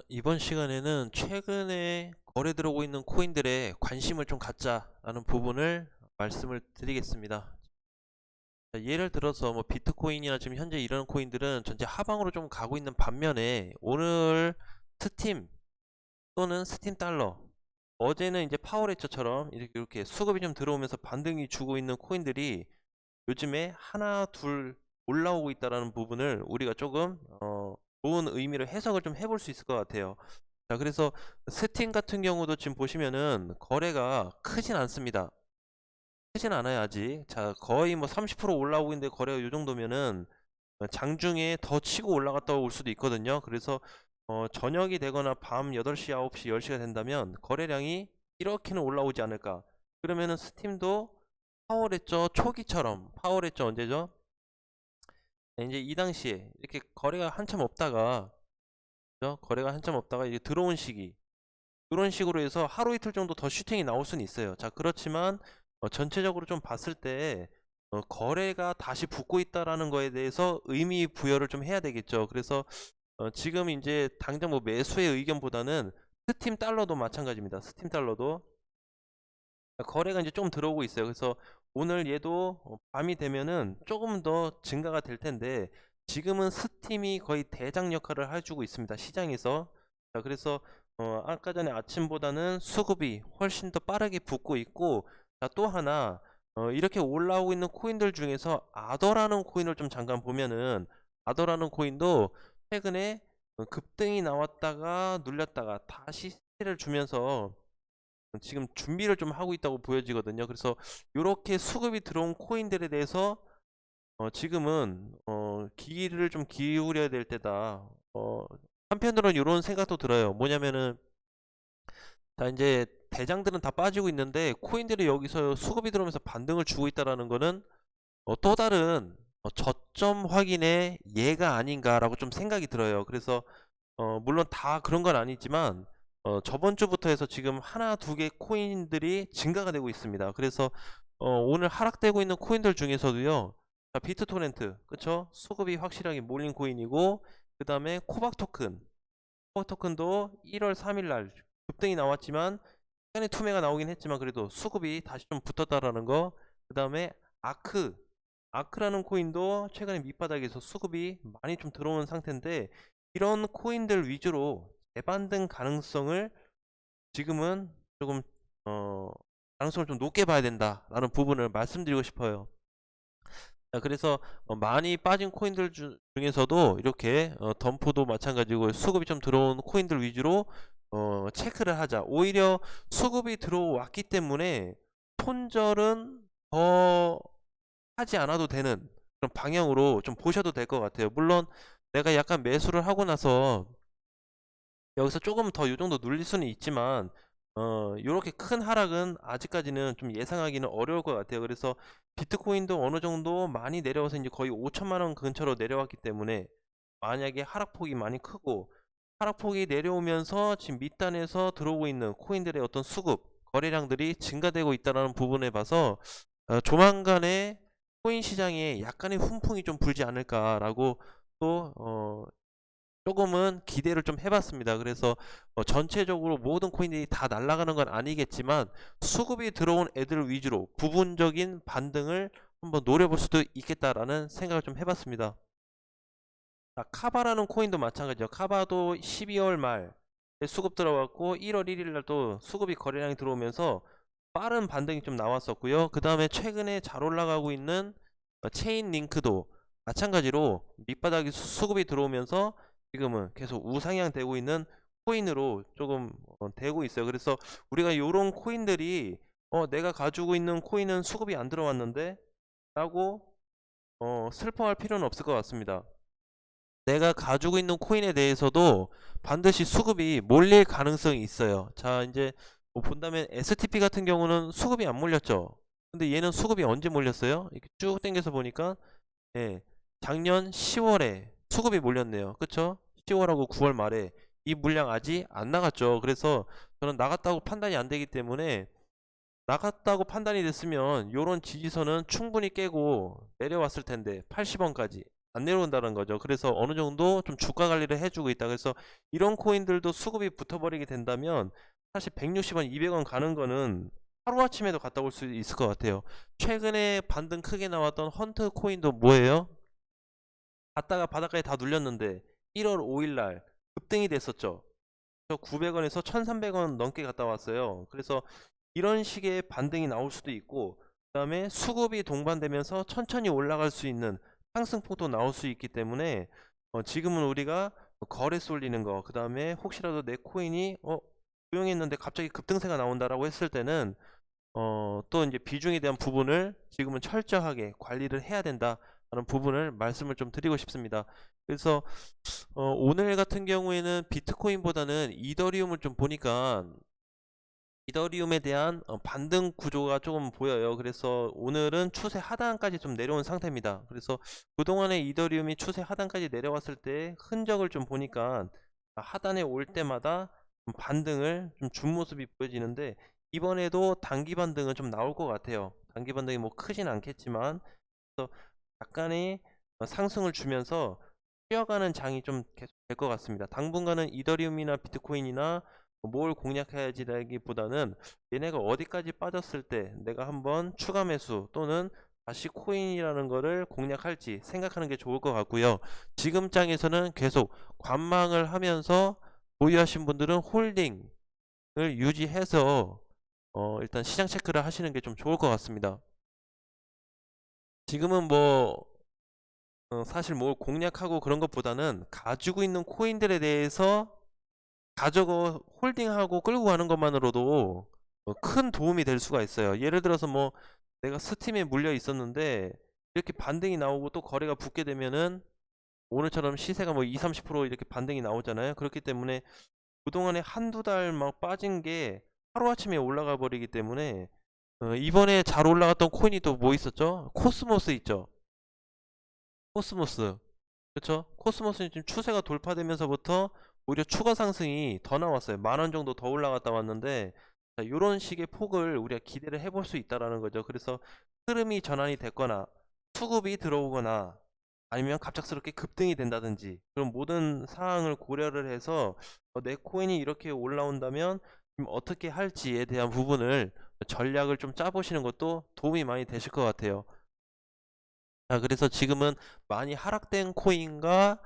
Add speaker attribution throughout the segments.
Speaker 1: 이번 시간에는 최근에 거래 들어오고 있는 코인들의 관심을 좀 갖자라는 부분을 말씀을 드리겠습니다. 예를 들어서 뭐 비트코인이나 지금 현재 이런 코인들은 전체 하방으로 좀 가고 있는 반면에 오늘 스팀 또는 스팀 달러, 어제는 이제 파워레처처럼 이렇게 수급이 좀 들어오면서 반등이 주고 있는 코인들이 요즘에 하나 둘 올라오고 있다라는 부분을 우리가 조금 좋은 의미로 해석을 좀 해볼 수 있을 것 같아요. 자, 그래서 스팀 같은 경우도 지금 보시면은 거래가 크진 않습니다. 크진 않아요, 아직. 자, 거의 뭐 30% 올라오고 있는데 거래가 이 정도면은 장중에 더 치고 올라갔다 올 수도 있거든요. 그래서 저녁이 되거나 밤 8시, 9시, 10시가 된다면 거래량이 이렇게는 올라오지 않을까. 그러면은 스팀도 파월했죠. 초기처럼. 파월했죠. 언제죠? 네, 이제 이 당시에 이렇게 거래가 한참 없다가, 그죠? 거래가 한참 없다가 이제 들어온 시기. 이런 식으로 해서 하루 이틀 정도 더 슈팅이 나올 수는 있어요. 자, 그렇지만 전체적으로 좀 봤을 때 거래가 다시 붙고 있다라는 거에 대해서 의미 부여를 좀 해야 되겠죠. 그래서 지금 이제 당장 뭐 매수의 의견보다는 스팀 달러도 마찬가지입니다. 스팀 달러도 거래가 이제 좀 들어오고 있어요. 그래서 오늘 얘도 밤이 되면은 조금 더 증가가 될 텐데 지금은 스팀이 거의 대장 역할을 해주고 있습니다. 시장에서. 자, 그래서 아까 전에 아침보다는 수급이 훨씬 더 빠르게 붙고 있고, 자, 또 하나 이렇게 올라오고 있는 코인들 중에서 아더라는 코인을 좀 잠깐 보면은, 아더라는 코인도 최근에 급등이 나왔다가 눌렸다가 다시 스테를 주면서 지금 준비를 좀 하고 있다고 보여지거든요. 그래서 이렇게 수급이 들어온 코인들에 대해서 지금은 기기를 좀 기울여야 될 때다. 한편으로는 이런 생각도 들어요. 뭐냐면은, 자, 이제 대장들은 다 빠지고 있는데 코인들이 여기서 수급이 들어오면서 반등을 주고 있다라는 거는 또 다른 저점 확인의 예가 아닌가라고 좀 생각이 들어요. 그래서 물론 다 그런 건 아니지만 저번 주부터 해서 지금 하나 두 개 코인들이 증가가 되고 있습니다. 그래서 오늘 하락되고 있는 코인들 중에서도요. 자, 비트토렌트, 그쵸? 수급이 확실하게 몰린 코인이고, 그 다음에 코박 토큰, 코박 토큰도 1월 3일 날 급등이 나왔지만 시간의 투매가 나오긴 했지만 그래도 수급이 다시 좀 붙었다라는 거. 그 다음에 아크, 아크라는 코인도 최근에 밑바닥에서 수급이 많이 좀 들어오는 상태인데, 이런 코인들 위주로 재반등 가능성을 지금은 조금 어 가능성을 좀 높게 봐야 된다라는 부분을 말씀드리고 싶어요. 자, 그래서 많이 빠진 코인들 중에서도 이렇게 덤프도 마찬가지고 수급이 좀 들어온 코인들 위주로 체크를 하자. 오히려 수급이 들어왔기 때문에 손절은 더 하지 않아도 되는 그런 방향으로 좀 보셔도 될 것 같아요. 물론 내가 약간 매수를 하고 나서 여기서 조금 더 요 정도 눌릴 수는 있지만 요렇게 큰 하락은 아직까지는 좀 예상하기는 어려울 것 같아요. 그래서 비트코인도 어느 정도 많이 내려와서 이제 거의 5천만 원 근처로 내려왔기 때문에 만약에 하락폭이 많이 크고 하락폭이 내려오면서 지금 밑단에서 들어오고 있는 코인들의 어떤 수급 거래량들이 증가되고 있다는 부분에 봐서 조만간에 코인 시장에 약간의 훈풍이 좀 불지 않을까라고 또 조금은 기대를 좀 해봤습니다. 그래서 전체적으로 모든 코인들이 다 날아가는 건 아니겠지만 수급이 들어온 애들 위주로 부분적인 반등을 한번 노려볼 수도 있겠다라는 생각을 좀 해봤습니다. 자, 카바라는 코인도 마찬가지죠. 카바도 12월 말 수급 들어왔고 1월 1일 날도 수급이 거래량이 들어오면서 빠른 반등이 좀 나왔었고요. 그 다음에 최근에 잘 올라가고 있는 체인 링크도 마찬가지로 밑바닥에 수급이 들어오면서 지금은 계속 우상향 되고 있는 코인으로 조금 되고 있어요. 그래서 우리가 이런 코인들이 내가 가지고 있는 코인은 수급이 안 들어왔는데 라고 슬퍼할 필요는 없을 것 같습니다. 내가 가지고 있는 코인에 대해서도 반드시 수급이 몰릴 가능성이 있어요. 자, 이제 뭐 본다면 STP 같은 경우는 수급이 안 몰렸죠. 근데 얘는 수급이 언제 몰렸어요? 이렇게 쭉 당겨서 보니까 예, 작년 10월에 수급이 몰렸네요. 그쵸? 10월하고 9월 말에 이 물량 아직 안 나갔죠. 그래서 저는 나갔다고 판단이 안 되기 때문에, 나갔다고 판단이 됐으면 요런 지지선은 충분히 깨고 내려왔을 텐데 80원까지 안 내려온다는 거죠. 그래서 어느 정도 좀 주가 관리를 해주고 있다. 그래서 이런 코인들도 수급이 붙어버리게 된다면 사실 160원, 200원 가는 거는 하루아침에도 갔다 올 수 있을 것 같아요. 최근에 반등 크게 나왔던 헌트 코인도 뭐예요? 갔다가 바닥까지 다 눌렸는데 1월 5일날 급등이 됐었죠. 900원에서 1300원 넘게 갔다 왔어요. 그래서 이런 식의 반등이 나올 수도 있고, 그 다음에 수급이 동반되면서 천천히 올라갈 수 있는 상승폭도 나올 수 있기 때문에 지금은 우리가 거래 쏠리는 거, 그 다음에 혹시라도 내 코인이 조용했는데 갑자기 급등세가 나온다라고 했을 때는 또 이제 비중에 대한 부분을 지금은 철저하게 관리를 해야 된다라는 부분을 말씀을 좀 드리고 싶습니다. 그래서 오늘 같은 경우에는 비트코인보다는 이더리움을 좀 보니까 이더리움에 대한 반등 구조가 조금 보여요. 그래서 오늘은 추세 하단까지 좀 내려온 상태입니다. 그래서 그동안에 이더리움이 추세 하단까지 내려왔을 때 흔적을 좀 보니까 하단에 올 때마다 반등을 좀 준 모습이 보여지는데, 이번에도 단기 반등은 좀 나올 것 같아요. 단기 반등이 뭐 크진 않겠지만, 그래서 약간의 상승을 주면서 쉬어가는 장이 좀 계속 될 것 같습니다. 당분간은 이더리움이나 비트코인이나 뭘 공략해야지라기보다는 얘네가 어디까지 빠졌을 때 내가 한번 추가 매수 또는 다시 코인이라는 거를 공략할지 생각하는 게 좋을 것 같고요. 지금 장에서는 계속 관망을 하면서 보유하신 분들은 홀딩을 유지해서 일단 시장 체크를 하시는 게 좀 좋을 것 같습니다. 지금은 뭐 사실 뭘 공략하고 그런 것보다는 가지고 있는 코인들에 대해서 가져고 홀딩하고 끌고 가는 것만으로도 큰 도움이 될 수가 있어요. 예를 들어서 뭐 내가 스팀에 물려 있었는데 이렇게 반등이 나오고 또 거래가 붙게 되면은 오늘처럼 시세가 뭐 2, 30% 이렇게 반등이 나오잖아요. 그렇기 때문에 그동안에 한두 달 막 빠진 게 하루아침에 올라가 버리기 때문에 이번에 잘 올라갔던 코인이 또 뭐 있었죠? 코스모스 있죠. 코스모스. 그쵸? 코스모스는 지금 추세가 돌파되면서부터 오히려 추가 상승이 더 나왔어요. 10,000원 정도 더 올라갔다 왔는데, 자, 이런 식의 폭을 우리가 기대를 해볼 수 있다라는 거죠. 그래서 흐름이 전환이 됐거나 수급이 들어오거나 아니면 갑작스럽게 급등이 된다든지 그런 모든 상황을 고려를 해서 내 코인이 이렇게 올라온다면 지금 어떻게 할지에 대한 부분을 전략을 좀 짜보시는 것도 도움이 많이 되실 것 같아요. 자, 그래서 지금은 많이 하락된 코인과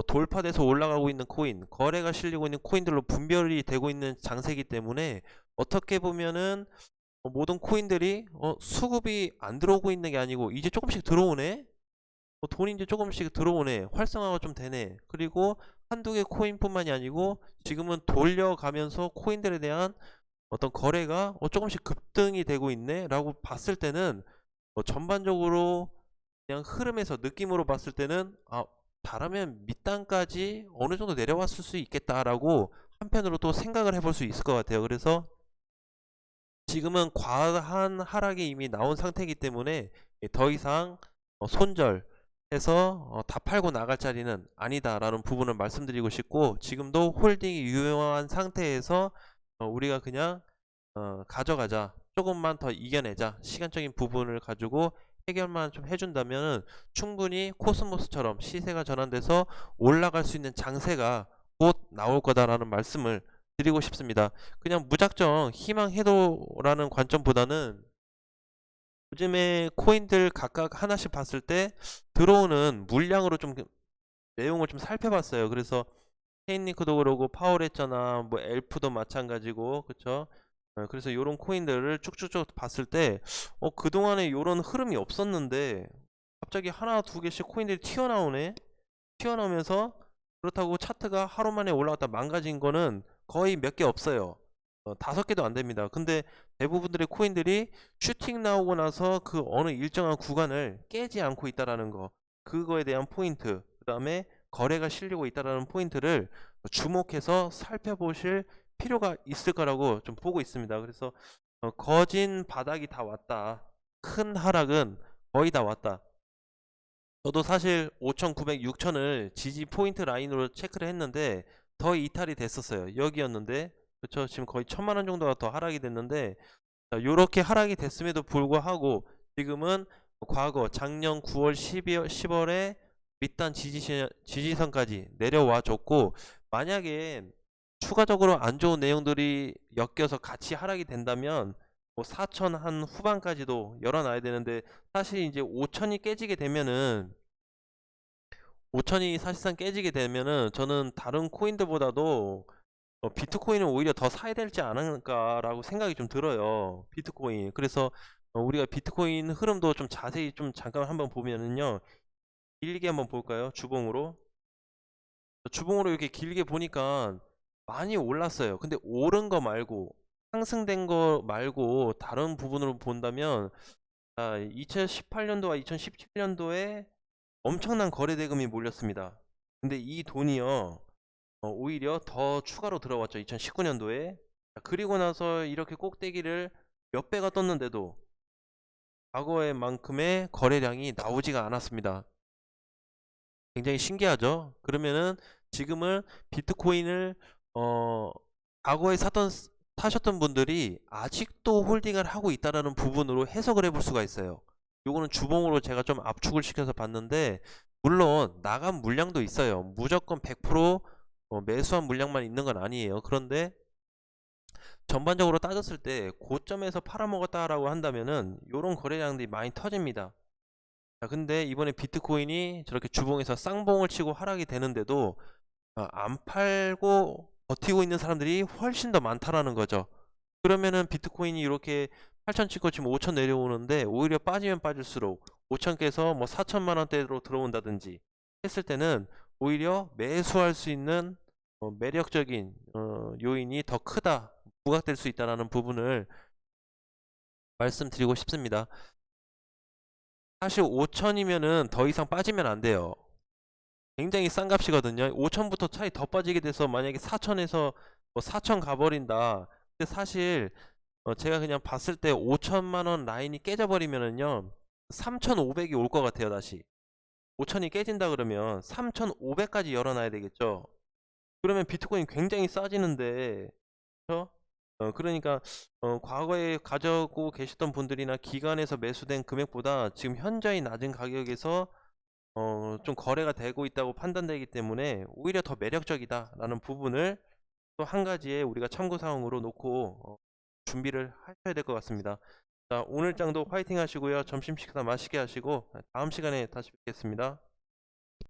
Speaker 1: 돌파돼서 올라가고 있는 코인, 거래가 실리고 있는 코인들로 분별이 되고 있는 장세이기 때문에 어떻게 보면은 모든 코인들이 수급이 안 들어오고 있는 게 아니고 이제 조금씩 들어오네? 돈이 이제 조금씩 들어오네. 활성화가 좀 되네. 그리고 한두 개 코인뿐만이 아니고 지금은 돌려가면서 코인들에 대한 어떤 거래가 조금씩 급등이 되고 있네 라고 봤을 때는 전반적으로 그냥 흐름에서 느낌으로 봤을 때는 잘하면 밑단까지 어느 정도 내려왔을 수 있겠다라고 한편으로 또 생각을 해볼 수 있을 것 같아요. 그래서 지금은 과한 하락이 이미 나온 상태이기 때문에 더 이상 손절해서 다 팔고 나갈 자리는 아니다라는 부분을 말씀드리고 싶고, 지금도 홀딩이 유효한 상태에서 우리가 그냥 가져가자, 조금만 더 이겨내자, 시간적인 부분을 가지고 해결만 좀 해준다면 충분히 코스모스처럼 시세가 전환돼서 올라갈 수 있는 장세가 곧 나올 거다라는 말씀을 드리고 싶습니다. 그냥 무작정 희망해도라는 관점보다는 요즘에 코인들 각각 하나씩 봤을 때 들어오는 물량으로 좀 내용을 좀 살펴봤어요. 그래서 체인링크도 그러고 파워레저나 뭐 엘프도 마찬가지고, 그쵸? 그래서 요런 코인들을 쭉쭉쭉 봤을 때 그동안에 요런 흐름이 없었는데 갑자기 하나 두 개씩 코인들이 튀어나오네. 튀어나오면서 그렇다고 차트가 하루 만에 올라갔다 망가진 거는 거의 몇 개 없어요. 5개도 안 됩니다. 근데 대부분들의 코인들이 슈팅 나오고 나서 그 어느 일정한 구간을 깨지 않고 있다라는 거, 그거에 대한 포인트, 그 다음에 거래가 실리고 있다라는 포인트를 주목해서 살펴보실 필요가 있을 거라고 좀 보고 있습니다. 그래서 거진 바닥이 다 왔다. 큰 하락은 거의 다 왔다. 저도 사실 5,900, 6,000을 지지 포인트 라인으로 체크를 했는데 더 이탈이 됐었어요. 여기였는데, 그쵸? 지금 거의 1,000만 원 정도가 더 하락이 됐는데, 이렇게 하락이 됐음에도 불구하고 지금은 과거 작년 9월, 12월, 10월에 밑단 지지선까지 내려와 줬고, 만약에 추가적으로 안 좋은 내용들이 엮여서 같이 하락이 된다면 뭐 4천 한 후반까지도 열어놔야 되는데, 사실 이제 5천이 깨지게 되면은 5천이 사실상 깨지게 되면은 저는 다른 코인들보다도 비트코인은 오히려 더 사야 되지 않을까라고 생각이 좀 들어요. 비트코인. 그래서 우리가 비트코인 흐름도 좀 자세히 좀 잠깐 한번 보면은요. 길게 한번 볼까요? 주봉으로 이렇게 길게 보니까 많이 올랐어요. 근데 오른 거 말고 상승된 거 말고 다른 부분으로 본다면 2018년도와 2017년도에 엄청난 거래 대금이 몰렸습니다. 근데 이 돈이요, 오히려 더 추가로 들어왔죠. 2019년도에. 그리고 나서 이렇게 꼭대기를 몇 배가 떴는데도 과거의 만큼의 거래량이 나오지가 않았습니다. 굉장히 신기하죠. 그러면은 지금은 비트코인을 어 과거에 사셨던 분들이 아직도 홀딩을 하고 있다라는 부분으로 해석을 해볼 수가 있어요. 요거는 주봉으로 제가 좀 압축을 시켜서 봤는데, 물론 나간 물량도 있어요. 무조건 100% 매수한 물량만 있는 건 아니에요. 그런데 전반적으로 따졌을 때 고점에서 팔아먹었다라고 한다면은 요런 거래량들이 많이 터집니다. 자, 근데 이번에 비트코인이 저렇게 주봉에서 쌍봉을 치고 하락이 되는데도 안 팔고 버티고 있는 사람들이 훨씬 더 많다라는 거죠. 그러면은 비트코인이 이렇게 8천 찍고 지금 5천 내려오는데, 오히려 빠지면 빠질수록 5천 깨서 뭐 4천만 원대로 들어온다든지 했을 때는 오히려 매수할 수 있는 매력적인 요인이 더 크다, 부각될 수 있다라는 부분을 말씀드리고 싶습니다. 사실 5천이면은 더 이상 빠지면 안 돼요. 굉장히 싼 값이거든요. 5천부터 차이 더 빠지게 돼서 만약에 4천에서 뭐 4천 가버린다. 근데 사실 제가 그냥 봤을 때 5천만 원 라인이 깨져버리면은요, 3,500이 올 것 같아요. 다시 5천이 깨진다 그러면 3,500까지 열어놔야 되겠죠. 그러면 비트코인 굉장히 싸지는데, 그렇죠? 그러니까 과거에 가지고 계셨던 분들이나 기관에서 매수된 금액보다 지금 현저히 낮은 가격에서 좀 거래가 되고 있다고 판단되기 때문에 오히려 더 매력적이다라는 부분을 또 한 가지의 우리가 참고 사항으로 놓고 준비를 하셔야 될 것 같습니다. 자, 오늘 장도 화이팅 하시고요. 점심 식사 맛있게 하시고 다음 시간에 다시 뵙겠습니다.